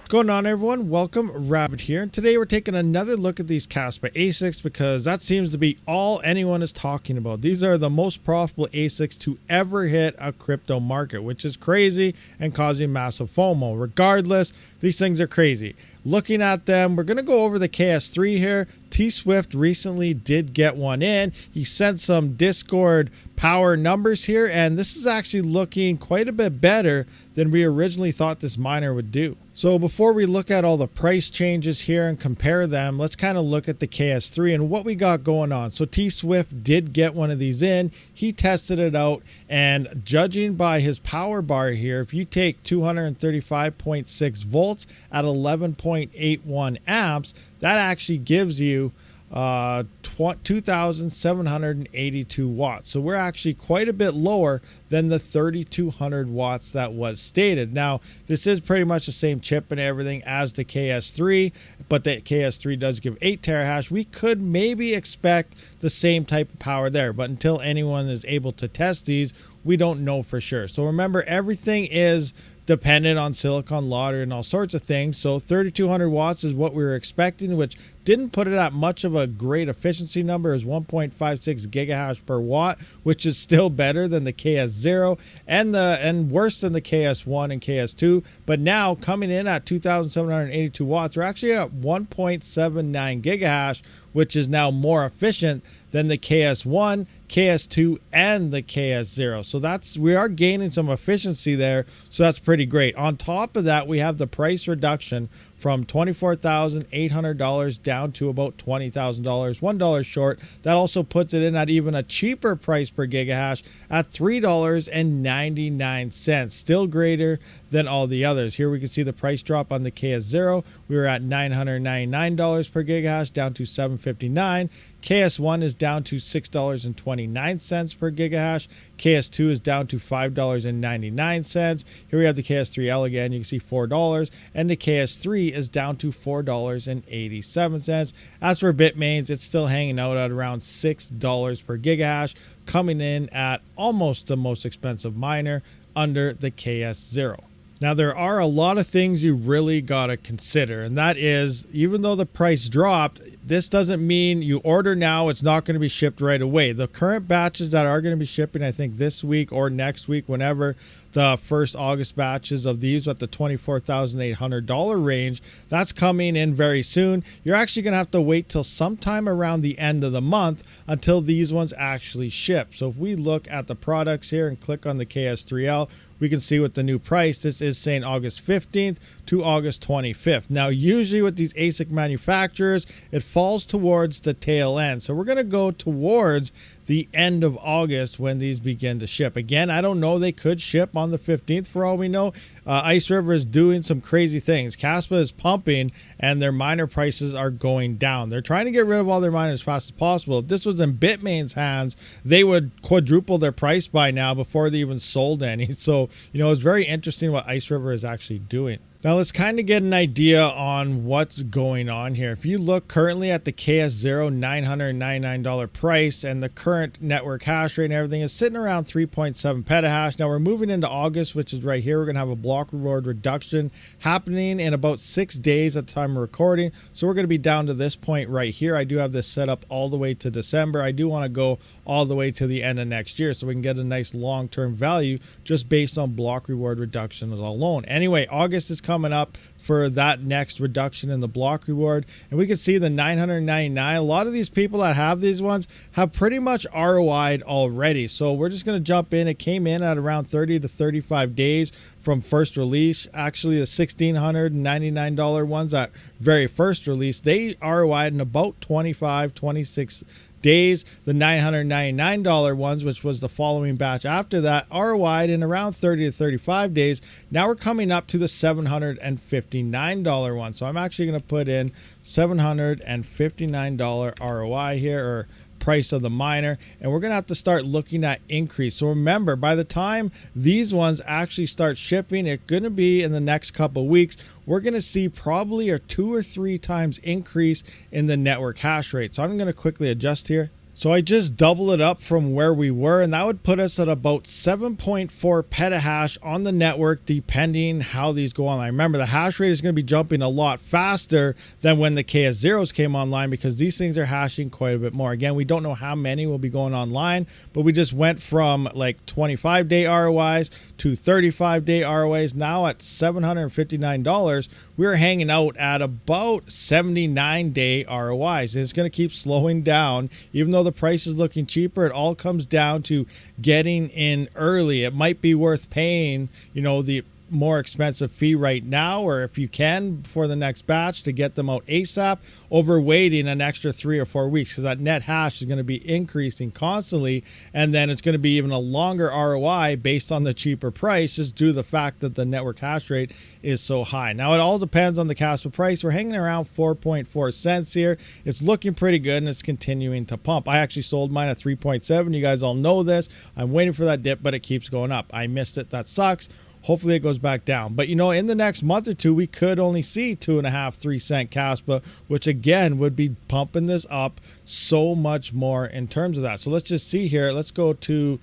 What's going on, everyone? Welcome, Rabid here, and today we're taking another look at these Kaspa ASICs because that seems to be all anyone is talking about. These are the most profitable ASICs to ever hit a crypto market, which is crazy and causing massive FOMO. Regardless, these things are crazy. Looking at them, we're going to go over the KS3 here. T-Swift recently did get one in. He sent some Discord power numbers here, and this is actually looking quite a bit better than we originally thought this miner would do. So before we look at all the price changes here and compare them, let's kind of look at the KS3 and what we got going on. So T-Swift did get one of these in. He tested it out, and judging by his power bar here, if you take 235.6 volts at 11.81 amps, that actually gives you 2,782 watts. So we're actually quite a bit lower than the 3,200 watts that was stated. Now, this is pretty much the same chip and everything as the KS3, but the KS3 does give 8 terahash. We could maybe expect the same type of power there, but until anyone is able to test these, we don't know for sure. So remember, everything is dependent on silicon lottery and all sorts of things. So 3,200 watts is what we were expecting, which didn't put it at much of a great efficiency number, is 1.56 gigahash per watt, which is still better than the KS0 and worse than the KS1 and KS2. But now coming in at 2,782 watts, we're actually at 1.79 gigahash, which is now more efficient than the KS1, KS2, and the KS0. So we are gaining some efficiency there. So that's pretty great. On top of that, we have the price reduction from $24,800 down to about $20,000, $1 short. That also puts it in at even a cheaper price per gigahash at $3.99, still greater than all the others. Here we can see the price drop on the KS0. We were at $999 per gigahash down to $759. KS1 is down to $6.29 per gigahash. KS2 is down to $5.99. Here we have the KS3L again. You can see $4, and the KS3 is down to $4.87. As for Bitmains, it's still hanging out at around $6 per gigahash, coming in at almost the most expensive miner under the KS0. Now, there are a lot of things you really got to consider, and that is, even though the price dropped, this doesn't mean you order now, it's not going to be shipped right away. The current batches that are going to be shipping, I think this week or next week, whenever the first August batches of these at the $24,800 range, that's coming in very soon. You're actually going to have to wait till sometime around the end of the month until these ones actually ship. So if we look at the products here and click on the KS3L, we can see with the new price, this is saying August 15th to August 25th. Now, usually with these ASIC manufacturers, it falls towards the tail end. So we're going to go towards the end of August when these begin to ship. Again, I don't know, they could ship on the 15th for all we know. Ice River is doing some crazy things. Kaspa is pumping and their miner prices are going down. They're trying to get rid of all their miners as fast as possible. If this was in Bitmain's hands, they would quadruple their price by now before they even sold any. So, it's very interesting what Ice River is actually doing. Now let's kind of get an idea on what's going on here. If you look currently at the KS0 $999 price, and the current network hash rate and everything is sitting around 3.7 petahash. Now we're moving into August, which is right here. We're going to have a block reward reduction happening in about 6 days at the time of recording. So we're going to be down to this point right here. I do have this set up all the way to December. I do want to go all the way to the end of next year so we can get a nice long-term value just based on block reward reduction alone. Anyway, August is coming up for that next reduction in the block reward, and we can see the 999. A lot of these people that have these ones have pretty much ROI'd already, so we're just going to jump in. It came in at around 30 to 35 days from first release. Actually, the $1,699 ones at very first release, they ROI'd in about 26 days. The $999 ones, which was the following batch after that, ROI'd in around 30 to 35 days. Now we're coming up to the $759 one. So I'm actually going to put in $759 ROI here, or price of the miner, and we're gonna have to start looking at increase. So remember, by the time these ones actually start shipping, it's gonna be in the next couple weeks, we're gonna see probably a 2 or 3 times increase in the network hash rate. So I'm gonna quickly adjust here. So I just double it up from where we were, and that would put us at about 7.4 petahash on the network, depending how these go online. Remember, the hash rate is going to be jumping a lot faster than when the KS0s came online, because these things are hashing quite a bit more. Again, we don't know how many will be going online, but we just went from like 25-day ROIs to 35-day ROIs. Now at $759, we're hanging out at about 79-day ROIs. And it's going to keep slowing down, even though the price is looking cheaper. It all comes down to getting in early. It might be worth paying, you know, the more expensive fee right now, or if you can for the next batch, to get them out ASAP, over waiting an extra 3 or 4 weeks, because that net hash is going to be increasing constantly, and then it's going to be even a longer ROI based on the cheaper price, just due to the fact that the network hash rate is so high. Now it all depends on the Kaspa price. We're hanging around 4.4 cents here. It's looking pretty good, and it's continuing to pump. I actually sold mine at 3.7. You guys all know this. I'm waiting for that dip, but it keeps going up. I missed it. That sucks. Hopefully it goes back down. But, you know, in the next month or two, we could only see 2.5, 3 cent Kaspa, which again would be pumping this up so much more in terms of that. So let's just see here. Let's go to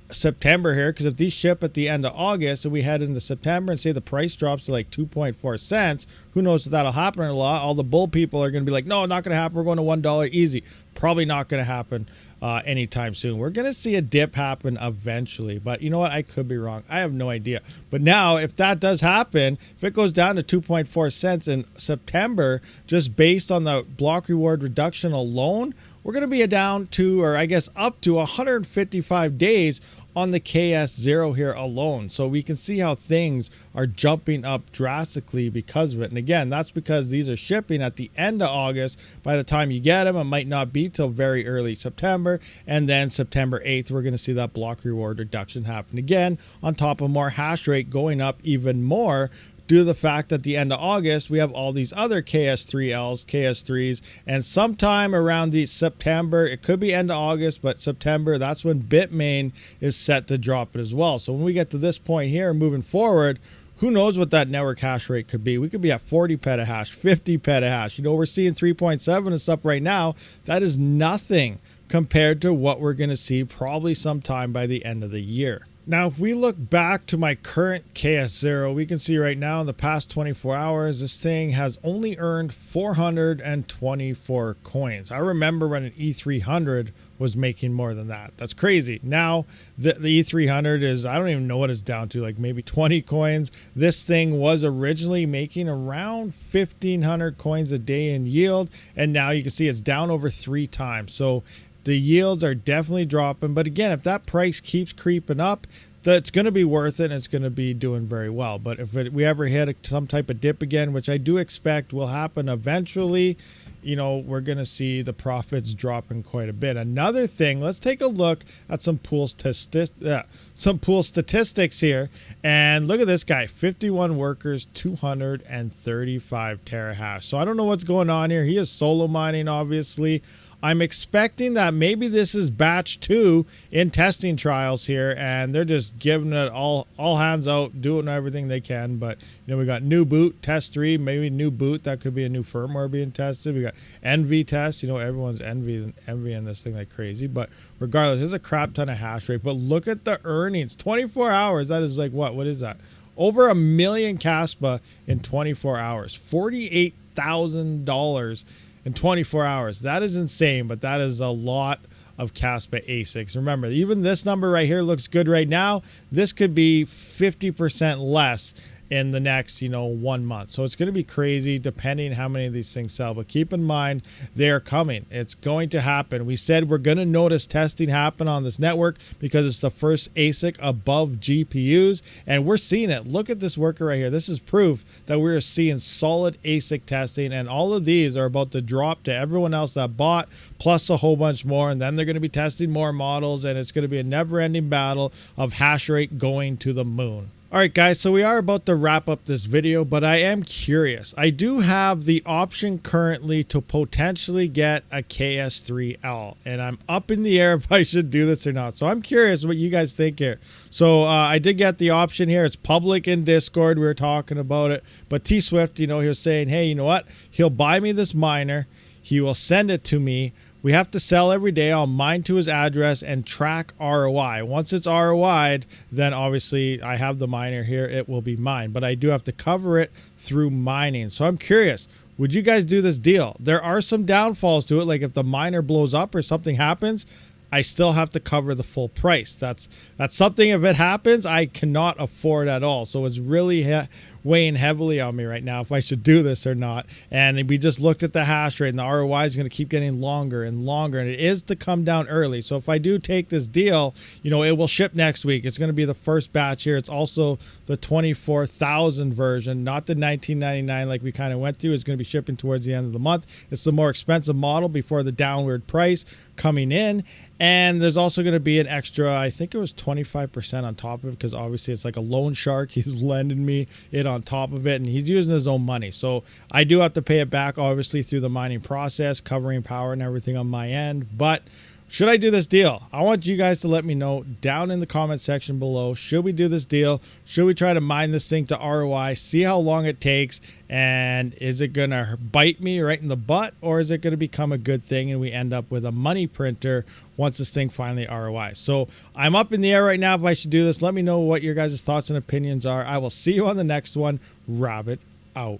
September here, because if these ship at the end of August and we head into September and say the price drops to like 2.4 cents, who knows if that'll happen a lot. All the bull people are going to be like, no, not going to happen. We're going to $1 easy. Probably not going to happen anytime soon. We're going to see a dip happen eventually, but you know what? I could be wrong. I have no idea. But now, if that does happen, if it goes down to 2.4 cents in September, just based on the block reward reduction alone, we're going to be down to, or I guess up to 155 days on the KS0 here alone. So we can see how things are jumping up drastically because of it. And again, that's because these are shipping at the end of August. By the time you get them, it might not be till very early September. And then September 8th, we're going to see that block reward reduction happen again, on top of more hash rate going up even more, due to the fact that at the end of August, we have all these other KS3Ls, KS3s, and sometime around the September, it could be end of August, but September, that's when Bitmain is set to drop it as well. So when we get to this point here, moving forward, who knows what that network hash rate could be? We could be at 40 petahash, 50 petahash. You know, we're seeing 3.7 and stuff right now. That is nothing compared to what we're going to see probably sometime by the end of the year. Now, if we look back to my current KS0, we can see right now in the past 24 hours, this thing has only earned 424 coins. I remember when an E300 was making more than that. That's crazy. Now, the E300 is, I don't even know what it's down to, like maybe 20 coins. This thing was originally making around 1,500 coins a day in yield, and now you can see it's down over 3 times. So the yields are definitely dropping. But again, if that price keeps creeping up, that's going to be worth it, and it's going to be doing very well. But if we ever hit some type of dip again, which I do expect will happen eventually, you know, we're going to see the profits dropping quite a bit. Another thing, let's take a look at some pool statistics here. And look at this guy, 51 workers, 235 terahash. So I don't know what's going on here. He is solo mining, obviously. I'm expecting that maybe this is batch 2 in testing trials here, and they're just giving it all hands out, doing everything they can. But you know, we got new boot, test 3, maybe new boot. That could be a new firmware being tested. We got envy test. You know, everyone's envying this thing like crazy. But regardless, there's a crap ton of hash rate. But look at the earnings, 24 hours. That is like what is that? Over 1 million Kaspa in 24 hours, $48,000 in 24 hours. That is insane, but that is a lot of Kaspa ASICs. Remember, even this number right here looks good right now. This could be 50% less in the next, 1 month. So it's going to be crazy depending how many of these things sell. But keep in mind, they're coming. It's going to happen. We said we're going to notice testing happen on this network because it's the first ASIC above GPUs, and we're seeing it. Look at this worker right here. This is proof that we're seeing solid ASIC testing, and all of these are about to drop to everyone else that bought, plus a whole bunch more, and then they're going to be testing more models, and it's going to be a never-ending battle of hash rate going to the moon. All right, guys, so we are about to wrap up this video, but I am curious. I do have the option currently to potentially get a KS3L, and I'm up in the air if I should do this or not. So I'm curious what you guys think here. So I did get the option here. It's public in Discord. We were talking about it. But T-Swift, he was saying, hey, you know what? He'll buy me this miner. He will send it to me, we have to sell every day. I'll mine to his address and track ROI. Once it's ROI'd, then obviously I have the miner here. It will be mined, but I do have to cover it through mining. So I'm curious, would you guys do this deal? There are some downfalls to it. Like if the miner blows up or something happens, I still have to cover the full price. That's something, if it happens, I cannot afford at all. So it's really weighing heavily on me right now if I should do this or not. And we just looked at the hash rate, and the ROI is going to keep getting longer and longer, and it is to come down early. So if I do take this deal, you know, it will ship next week. It's going to be the first batch here. It's also the 24,000 version, not the 1999 like we kind of went through. It's going to be shipping towards the end of the month. It's the more expensive model before the downward price coming in. And there's also going to be an extra, I think it was 25% on top of it, because obviously it's like a loan shark. He's lending me it on top of it, and he's using his own money. So I do have to pay it back, obviously, through the mining process, covering power and everything on my end. But should I do this deal? I want you guys to let me know down in the comment section below. Should we do this deal? Should we try to mine this thing to ROI, see how long it takes, and is it going to bite me right in the butt, or is it going to become a good thing and we end up with a money printer once this thing finally ROI? So I'm up in the air right now if I should do this. Let me know what your guys' thoughts and opinions are. I will see you on the next one. Rabid out.